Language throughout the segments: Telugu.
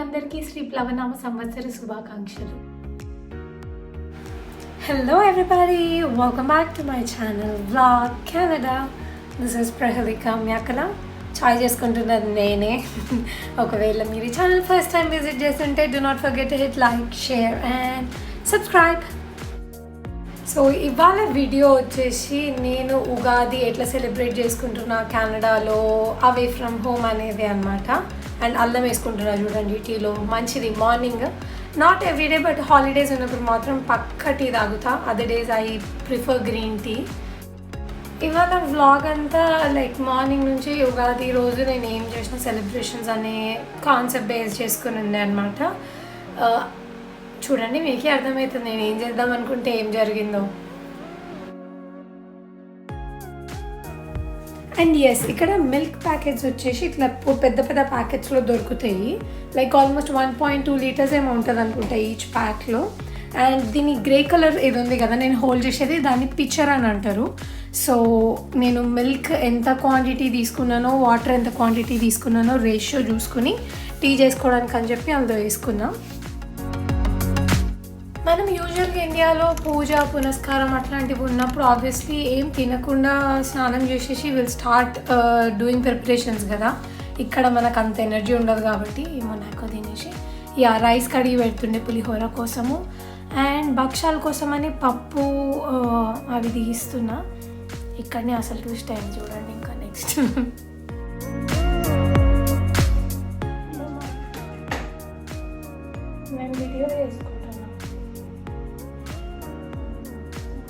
అందరికీ శ్రీ ప్లవనామ సంవత్సర శుభాకాంక్షలు. Hello everybody, welcome back to my channel Vlog Canada. This is Prahalika Myakala. చాయ్ చేసుకుంటున్నది నేనే. ఒకవేళ మీరు ఈ ఛానల్ ఫస్ట్ టైం విజిట్ చేస్తుంటే do not forget to hit like, share and subscribe. So ఇవాళ వీడియో వచ్చేసి నేను ఉగాది ఎట్లా సెలబ్రేట్ చేసుకుంటున్నా కెనడాలో అవే ఫ్రమ్ హోమ్ అనేది అనమాట. అండ్ అల్లం వేసుకుంటున్నా చూడండి టీలో, మంచిది morning. Not everyday but holidays ఉన్నప్పుడు మాత్రం పక్క టీ తాగుతా. Other days I prefer green tea. ఇవాళ వ్లాగ్ అంతా లైక్ మార్నింగ్ నుంచి ఉగాది రోజు నేను ఏం చేసిన సెలబ్రేషన్స్ అనే కాన్సెప్ట్ బేస్ చేసుకుని ఉంది అనమాట. చూడండి మీకే అర్థమవుతుంది నేను ఏం చేద్దాం అనుకుంటే ఏం జరిగిందో. అండ్ ఎస్, ఇక్కడ మిల్క్ ప్యాకెట్స్ వచ్చేసి ఇట్లా పెద్ద పెద్ద ప్యాకెట్స్లో దొరుకుతాయి. లైక్ ఆల్మోస్ట్ 1.2 లీటర్స్ ఏమో ఉంటుంది అనుకుంటా ఈచ్ ప్యాక్లో. అండ్ దీని గ్రే కలర్ ఇది ఉంది కదా నేను హోల్డ్ చేసేది, దాన్ని పిక్చర్ అని అంటారు. సో నేను మిల్క్ ఎంత క్వాంటిటీ తీసుకున్నానో, వాటర్ ఎంత క్వాంటిటీ తీసుకున్నానో రేషియో చూసుకుని టీ చేసుకోవడానికి అని చెప్పి అందులో వేసుకున్నాం. మనం యూజువల్గా ఇండియాలో పూజ పునస్కారం అట్లాంటివి ఉన్నప్పుడు ఆబ్వియస్లీ ఏం తినకుండా స్నానం చేసేసి విల్ స్టార్ట్ డూయింగ్ ప్రిపరేషన్స్ కదా. ఇక్కడ మనకు అంత ఎనర్జీ ఉండదు కాబట్టి మొన్న తినేసి రైస్ కడిగి పెడుతుండే పులిహోర కోసము. అండ్ భక్షాల కోసమని పప్పు అవి తీస్తున్నా. ఇక్కడనే అసలు ట్విస్ట్ అయింది చూడండి. ఇంకా నెక్స్ట్ నేను వీడియో వేసుకుంటాను.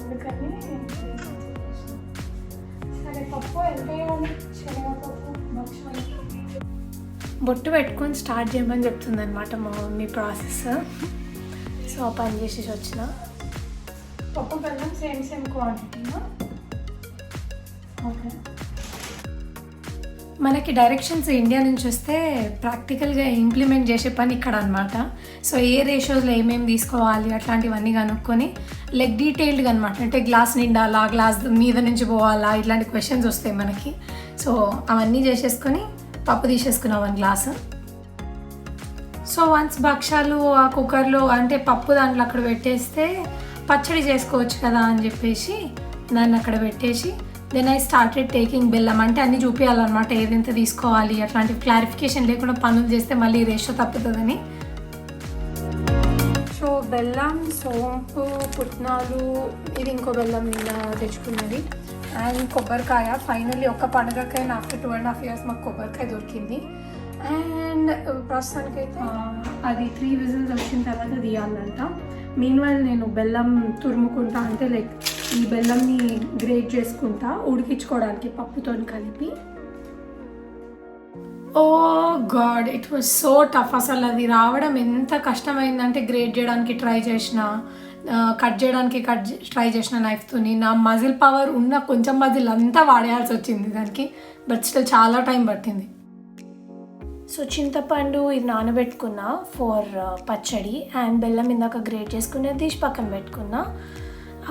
అందుకని సరే పప్పు ఎంత వేయాలి, శనగపప్పు భక్షాలు బొట్టు పెట్టుకొని స్టార్ట్ చేయమని చెప్తుంది అనమాట మా మమ్మీ ప్రాసెస్. సో పని చేసేసి వచ్చిన. పప్పు బెల్లం సేమ్ క్వాంటిటీనా. ఓకే, మనకి డైరెక్షన్స్ ఇండియా నుంచి వస్తే ప్రాక్టికల్గా ఇంప్లిమెంట్ చేసే పని ఇక్కడ అనమాట. సో ఏ రేషియోస్లో ఏమేమి తీసుకోవాలి అట్లాంటివన్నీ కనుక్కొని లైక్ డీటెయిల్డ్గా అనమాట. అంటే గ్లాస్ నిండాలా, గ్లాస్ మీద నుంచి పోవాలా, ఇట్లాంటి క్వశ్చన్స్ వస్తాయి మనకి. సో అవన్నీ చేసేసుకొని పప్పు తీసేసుకున్నాం 1 గ్లాసు. సో వన్స్ భక్షాలు ఆ కుక్కర్లో అంటే పప్పు దాంట్లో అక్కడ పెట్టేస్తే పచ్చడి చేసుకోవచ్చు కదా అని చెప్పేసి దాన్ని అక్కడ పెట్టేసి దెన్ ఐ స్టార్టెడ్ టేకింగ్ బెల్లం. అంటే అన్నీ చూపించాలన్నమాట, ఏదెంత తీసుకోవాలి అట్లాంటి క్లారిఫికేషన్ లేకుండా పనులు చేస్తే మళ్ళీ రేషియో తప్పుతుందని. సో బెల్లం, సోంపు, పుట్నాలు, ఇది ఇంకో బెల్లం నిన్న తెచ్చుకున్నది. అండ్ కొబ్బరికాయ. ఫైనల్లీ ఒక్క పండుగకైనా ఆఫ్టర్ 2.5 years మాకు కొబ్బరికాయ దొరికింది. అండ్ ప్రస్తుతానికైతే అది 3 విజిల్స్ వచ్చిన తర్వాత తీయాలంట. మీన్వైల్ నేను బెల్లం తురుముకుంటా, అంటే లైక్ ఈ బెల్లంని గ్రేట్ చేసుకుంటా ఉడికించుకోవడానికి పప్పుతో కలిపి. Oh god, it was so tough. అసలు అది రావడం ఎంత కష్టమైందంటే గ్రేట్ చేయడానికి ట్రై చేసిన, కట్ చేయడానికి ట్రై చేసిన నైఫ్తోని. నా మజిల్ పవర్ ఉన్న కొంచెం మజిల్ అంతా వాడేయాల్సి వచ్చింది దానికి. బట్ స్టిల్ చాలా టైం పట్టింది. సో చింతపండు ఇది నానబెట్టుకున్నా ఫర్ పచ్చడి. అండ్ బెల్లం ఇందాక గ్రేట్ చేసుకునేది తీసి పక్కన పెట్టుకున్నా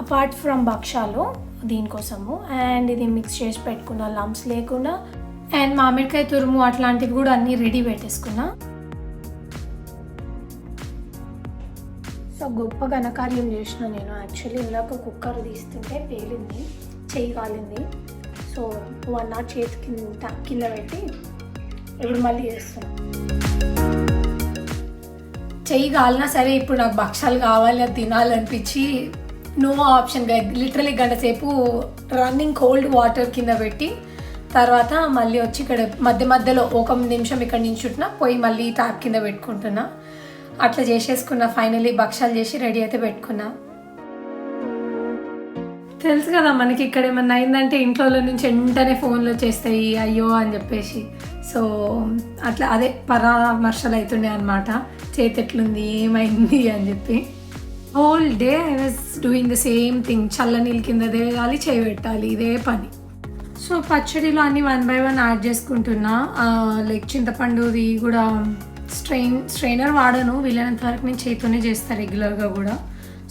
అపార్ట్ ఫ్రమ్ భక్షాలు దీనికోసము. అండ్ ఇది మిక్స్ చేసి పెట్టుకున్నా లంప్స్ లేకుండా. అండ్ మామిడికాయ తురుము అట్లాంటివి కూడా అన్నీ రెడీ పెట్టేసుకున్నా. సో గొప్ప ఘనకార్యం చేసిన నేను. యాక్చువల్లీ ఇందాక కుక్కర్ తీస్తుంటే పేలింది, చెయ్యి కాలింది. సో 1 hour చేతి కింద పెట్టి ఇప్పుడు మళ్ళీ చేస్తున్నాను. చెయ్యి కాలినా సరే ఇప్పుడు నాకు భక్షాలు కావాలి, అది తినాలనిపించి నో ఆప్షన్ లిటరలీ గంట సేపు రన్నింగ్ కోల్డ్ వాటర్ కింద పెట్టి తర్వాత మళ్ళీ వచ్చి ఇక్కడ మధ్యలో 1 నిమిషం ఇక్కడ నించుంటున్నా, పోయి మళ్ళీ ట్యాప్ కింద పెట్టుకుంటున్నా. అట్లా చేసేసుకున్నా. ఫైనల్లీ భక్షాలు చేసి రెడీ అయితే పెట్టుకున్నా. తెలుసు కదా మనకి ఇక్కడ ఏమన్నా అయిందంటే ఇంట్లో నుంచి వెంటనే ఫోన్లో చేస్తాయి అయ్యో అని చెప్పేసి. సో అట్లా అదే పరామర్శలు అవుతుండే అనమాట, చేతి ఎట్లుంది ఏమైంది అని చెప్పి. Whole day I was doing the same thing. చల్ల నీళ్ళ కింద వేయాలి, చేయి పెట్టాలి, ఇదే పని. సో పచ్చడిలో అన్నీ 1 by 1 యాడ్ చేసుకుంటున్నా. లైక్ చింతపండుది కూడా స్ట్రైనర్ వాడను, వీలైనంత వరకు నేను చేతితోనే చేస్తాను రెగ్యులర్గా కూడా.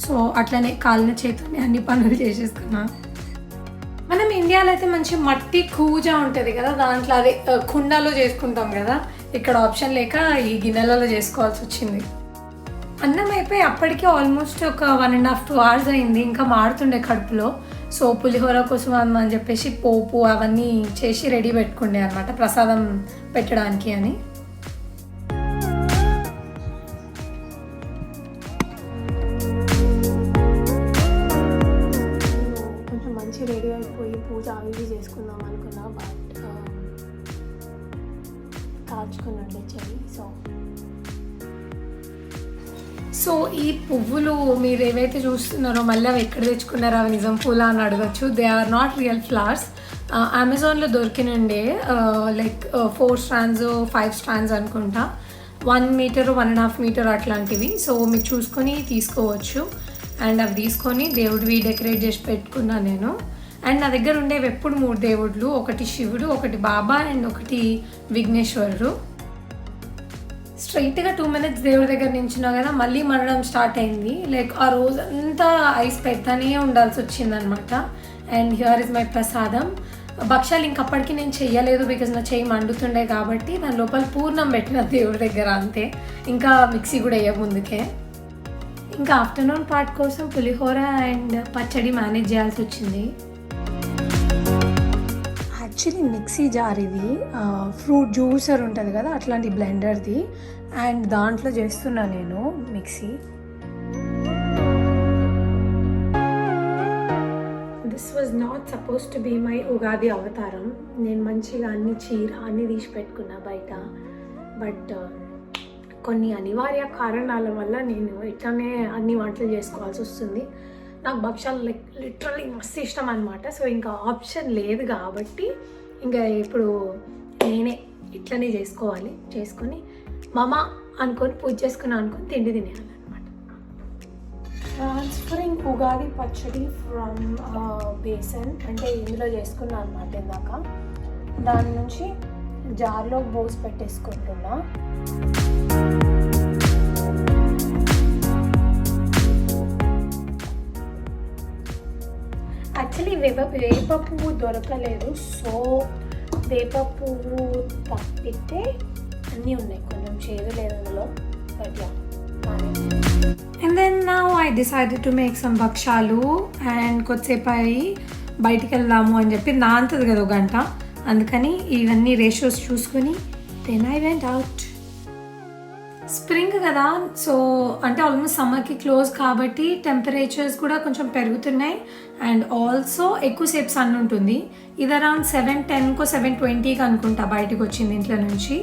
సో అట్లనే కాలిన చేతితోనే అన్ని పనులు చేసేసుకున్నా. మనం ఇండియాలో అయితే మంచి మట్టి కూజ ఉంటుంది కదా, దాంట్లో అదే కుండలో చేసుకుంటాం కదా. ఇక్కడ ఆప్షన్ లేక ఈ గిన్నెలలో చేసుకోవాల్సి వచ్చింది. అన్నం అయిపోయి అప్పటికే ఆల్మోస్ట్ ఒక 1.5 to 2 hours అయింది. ఇంకా మారుతుండే కడుపులో. సో పులిహోర కోసం అని చెప్పేసి పోపు అవన్నీ చేసి రెడీ పెట్టుకుండే అనమాట ప్రసాదం పెట్టడానికి అని. కొంచెం మంచి రెడీ అయిపోయి పూజ అవి చేసుకుందాం అనుకున్నా, బట్ కాల్చుకున్నాండి చెయ్యి. సో ఈ పువ్వులు మీరు ఏవైతే చూస్తున్నారో మళ్ళీ అవి ఎక్కడ తెచ్చుకున్నారో అవి నిజం పూలా అని అడగచ్చు. They are not real flowers. అమెజాన్లో దొరికినండే లైక్ 4 strands 5 strands అనుకుంటా, 1 meter 1.5 meter అట్లాంటివి. సో మీరు చూసుకొని తీసుకోవచ్చు. అండ్ అవి తీసుకొని దేవుడివి డెకరేట్ చేసి పెట్టుకున్నా నేను. అండ్ నా దగ్గర ఉండేవి ఎప్పుడు 3 దేవుళ్ళు, ఒకటి శివుడు, ఒకటి బాబా అండ్ ఒకటి విఘ్నేశ్వరుడు. స్ట్రైట్గా 2 minutes దేవుడి దగ్గర నించున్నా కదా మళ్ళీ మరడం స్టార్ట్ అయింది. లైక్ ఆ రోజంతా ఐస్ పెడతానే ఉండాల్సి వచ్చిందనమాట. అండ్ హియర్ ఇస్ మై ప్రసాదం. భక్షాలు ఇంకప్పటికీ నేను చెయ్యలేదు బికాజ్ నా చెయ్యి మండుతుండే కాబట్టి దాని లోపల పూర్ణం పెట్టిన దేవుడి దగ్గర అంతే, ఇంకా మిక్సీ కూడా వేయ ముందుకే. ఇంకా ఆఫ్టర్నూన్ పార్ట్ కోసం పులిహోర అండ్ పచ్చడి మేనేజ్ చేయాల్సి వచ్చింది. యాక్చువల్లీ మిక్సీ జార్ ఇది ఫ్రూట్ జ్యూసర్ ఉంటుంది కదా అట్లాంటి బ్లెండర్ది, అండ్ దాంట్లో చేస్తున్నా నేను mixie. This was not suppose to be my Ugadi అవతారం. నేను మంచిగా అన్ని చీర అన్నీ తీసి పెట్టుకున్నా బయట, బట్ కొన్ని అనివార్య కారణాల వల్ల నేను ఇట్లానే అన్ని వంటలు చేసుకోవాల్సి వస్తుంది. నాకు భక్షాలు లిటరల్లీ మస్తు ఇష్టం అనమాట. సో ఇంకా ఆప్షన్ లేదు కాబట్టి ఇంకా ఇప్పుడు నేనే ఇట్లనే చేసుకొని మామ అనుకొని పూజ చేసుకున్నా అనుకొని తిండి తినేయాలన్నమాట. ట్రాన్స్ఫరింగ్ ఉగాది పచ్చడి ఫ్రమ్ బేసన్ అంటే ఇందులో చేసుకున్నా అనమాట ఇందాక. దాని నుంచి జార్లో పోసి పెట్టేసుకుంటున్నా. యాక్చువల్లీ వేప పువ్వు దొరకలేదు, సో వేప పువ్వు తప్పితే అన్నీ ఉన్నాయి, కొంచెం చేదు లేదు అందులో. But yeah, and then now I decided to make some భక్షాలు. అండ్ కొద్దిసేపు అయ్యి బయటికి వెళ్దాము అని చెప్పి నాంతది కదా 1 గంట, అందుకని ఇవన్నీ రేషియోస్ చూసుకొని then I went out. Spring కదా, సో అంటే ఆల్మోస్ట్ సమ్మర్కి క్లోజ్ కాబట్టి టెంపరేచర్స్ కూడా కొంచెం పెరుగుతున్నాయి. అండ్ ఆల్సో ఎక్కువసేపు సన్ ఉంటుంది. ఇది అరౌండ్ 7:10కో 7:20కి అనుకుంటా బయటకు వచ్చింది ఇంట్లో నుంచి.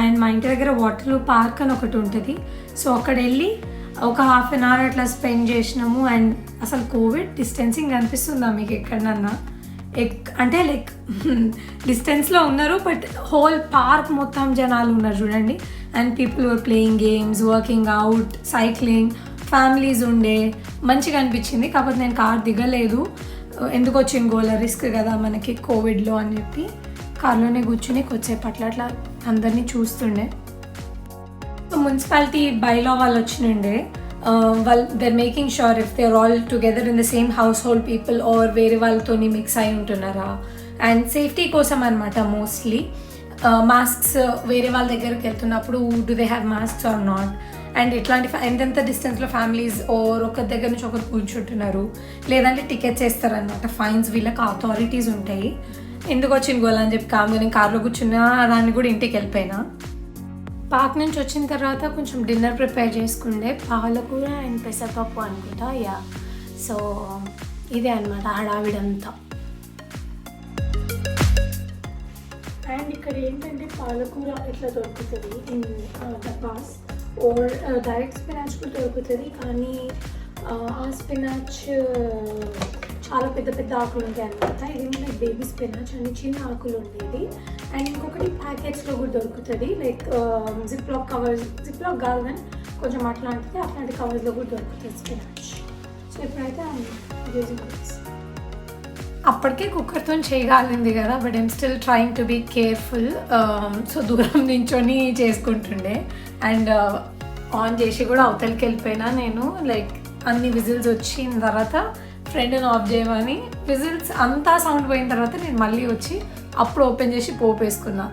అండ్ మా ఇంటి దగ్గర వాటర్ పార్క్ అని ఒకటి ఉంటుంది, సో అక్కడ వెళ్ళి ఒక 1/2 hour అట్లా స్పెండ్ చేసినాము. అండ్ అసలు కోవిడ్ డిస్టెన్సింగ్ అనిపిస్తుందా మీకు ఎక్కడన్నా? అంటే లైక్ డిస్టెన్స్లో ఉన్నారు బట్ హోల్ పార్క్ మొత్తం జనాలు ఉన్నారు చూడండి. And people were playing games, working out, cycling, families ఉండే, మంచిగా అనిపించింది. కాకపోతే నేను కార్ దిగలేదు, ఎందుకు వచ్చింది గోల రిస్క్ కదా మనకి కోవిడ్లో అని చెప్పి కార్లోనే కూర్చుని కొద్దిసేపు అట్లా అందరినీ చూస్తుండే. మున్సిపాలిటీ బైలా వాళ్ళు వచ్చినుండే, వాళ్ళు they're making sure if they're all together in the same household people or వేరే వాళ్ళతో మిక్స్ అయి ఉంటున్నారా, అండ్ సేఫ్టీ కోసం అనమాట. మోస్ట్లీ మాస్క్స్ వేరే వాళ్ళ దగ్గరికి వెళ్తున్నప్పుడు do they have masks or not, and ఇట్లాంటి ఎంతెంత డిస్టెన్స్లో ఫ్యామిలీస్ ఓర్ ఒకరి దగ్గర నుంచి ఒకరు కూర్చుంటున్నారు, లేదంటే టికెట్స్ వేస్తారనమాట, ఫైన్స్. వీళ్ళకి అథారిటీస్ ఉంటాయి. ఎందుకు వచ్చింది గోల్ అని చెప్పి కాదు, కార్లో కూర్చున్నా దాన్ని కూడా ఇంటికి వెళ్ళిపోయినా. పార్క్ నుంచి వచ్చిన తర్వాత కొంచెం డిన్నర్ ప్రిపేర్ చేసుకుండే, పాలకూర అండ్ పెసరపప్పు అనుకుంటా. యా, సో ఇదే అనమాట హడావిడంతా. అండ్ ఇక్కడ ఏంటంటే పాలకూర ఇట్లా దొరుకుతుంది ఇన్ డబ్బాస్, ఓర్ డైరెక్ట్ స్పినాచ్ కూడా దొరుకుతుంది. కానీ ఆ స్పినాచ్ చాలా పెద్ద పెద్ద ఆకులు ఉంటాయి అనమాట. ఇది లైక్ బేబీ స్పినాచ్ అని చిన్న ఆకులు ఉండేది. అండ్ ఇంకొకటి ప్యాకెట్స్లో కూడా దొరుకుతుంది, లైక్ జిప్లాక్ కవర్స్, జిప్లాక్ కాదు కానీ కొంచెం అట్లాంటి కవర్స్లో కూడా దొరుకుతుంది స్పినాచ్. సో ఇప్పుడైతే అప్పటికే కుక్కర్తో చేయగలిగింది కదా, but I'm still trying to be careful. So దూరం నించొని చేసుకుంటుండే, అండ్ ఆన్ చేసి కూడా అవతలికి వెళ్ళిపోయినా నేను. లైక్ అన్ని విజిల్స్ వచ్చిన తర్వాత ఫ్రెండ్ని ఆఫ్ చేయమని, విజిల్స్ అంతా సౌండ్ పోయిన తర్వాత నేను మళ్ళీ వచ్చి అప్పుడు ఓపెన్ చేసి పోపు వేసుకున్నా.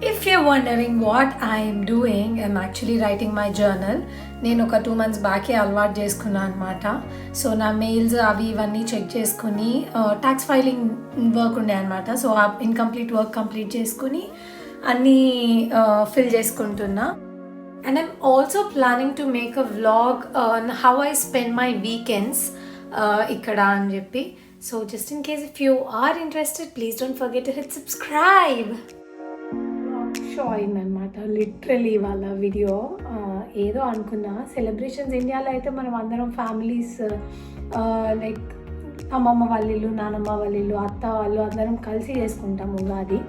If you're wondering what I'm doing, I'm actually writing my journal. నేను ఒక 2 months బ్యాకే అలవాటు చేసుకున్నాను అనమాట. సో నా మెయిల్స్ అవి ఇవన్నీ చెక్ చేసుకుని ట్యాక్స్ ఫైలింగ్ వర్క్ ఉండే అనమాట. సో ఆ ఇన్కంప్లీట్ వర్క్ కంప్లీట్ చేసుకుని అన్నీ ఫిల్ చేసుకుంటున్నా. And I'm also planning to make a vlog on how I spend my weekends ikkada అని చెప్పి. So just in case if you are interested, please don't forget to hit subscribe. Show అయిందనమాట లిటరలీ వాళ్ళ వీడియో. ఏదో అనుకున్నా సెలబ్రేషన్స్ ఇండియాలో అయితే మనం అందరం ఫ్యామిలీస్ లైక్ అమ్మమ్మ వాళ్ళ ఇల్లు, నానమ్మ వాళ్ళ ఇల్లు, అత్త వాళ్ళు అందరం కలిసి చేసుకుంటాము ఉగాది.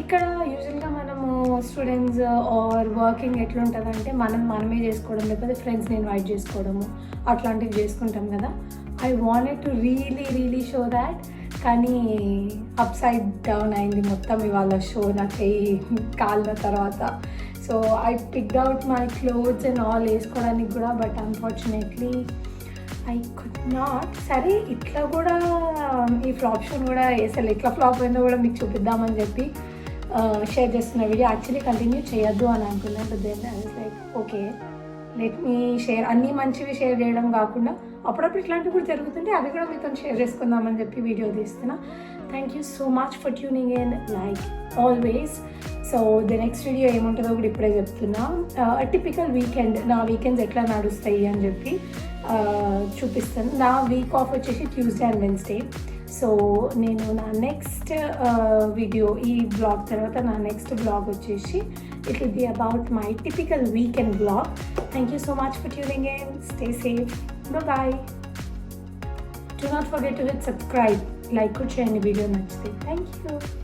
ఇక్కడ యూజువల్గా మనము స్టూడెంట్స్ ఆర్ వర్కింగ్ ఎట్లుంటుందంటే మనమే చేసుకోవడం, లేకపోతే ఫ్రెండ్స్ని ఇన్వైట్ చేసుకోవడము అట్లాంటివి చేసుకుంటాం కదా. I wanted to really show that, కానీ అప్ సైడ్ డౌన్ అయింది మొత్తం ఇవాళ షో నాకు కాళ్ళ తర్వాత. So I picked out my clothes and all వేసుకోవడానికి కూడా, but unfortunately I could not. సరే ఇట్లా కూడా ఈ ఫ్లాప్ షోని కూడా అసలు ఎట్లా ఫ్లాప్ అయిందో కూడా మీకు చూపిద్దామని చెప్పి షేర్ చేస్తున్న వీడియో. యాక్చువల్లీ కంటిన్యూ చేయొద్దు అని అనుకున్నాను, but then I was like okay let me share. అన్నీ మంచివి షేర్ చేయడం కాకుండా అప్పుడప్పుడు ఇట్లాంటివి కూడా జరుగుతుంటే అవి కూడా మీతో షేర్ చేసుకుందామని చెప్పి వీడియో తీస్తున్నా. Thank you so much for tuning in like always. So the next video ఏముంటుందో కూడా ఇప్పుడే చెప్తున్నా. టిపికల్ వీకెండ్, నా వీకెండ్స్ ఎట్లా నడుస్తాయి అని చెప్పి చూపిస్తాను. నా వీక్ ఆఫ్ వచ్చేసి ట్యూస్డే అండ్ వెన్స్డే. సో నేను నా నెక్స్ట్ వీడియో, ఈ బ్లాగ్ తర్వాత నా నెక్స్ట్ బ్లాగ్ వచ్చేసి it will be about my typical weekend vlog. Thank you so much for tuning in. Stay safe. Bye bye. Do not forget to hit subscribe, like, share any video. Thank you.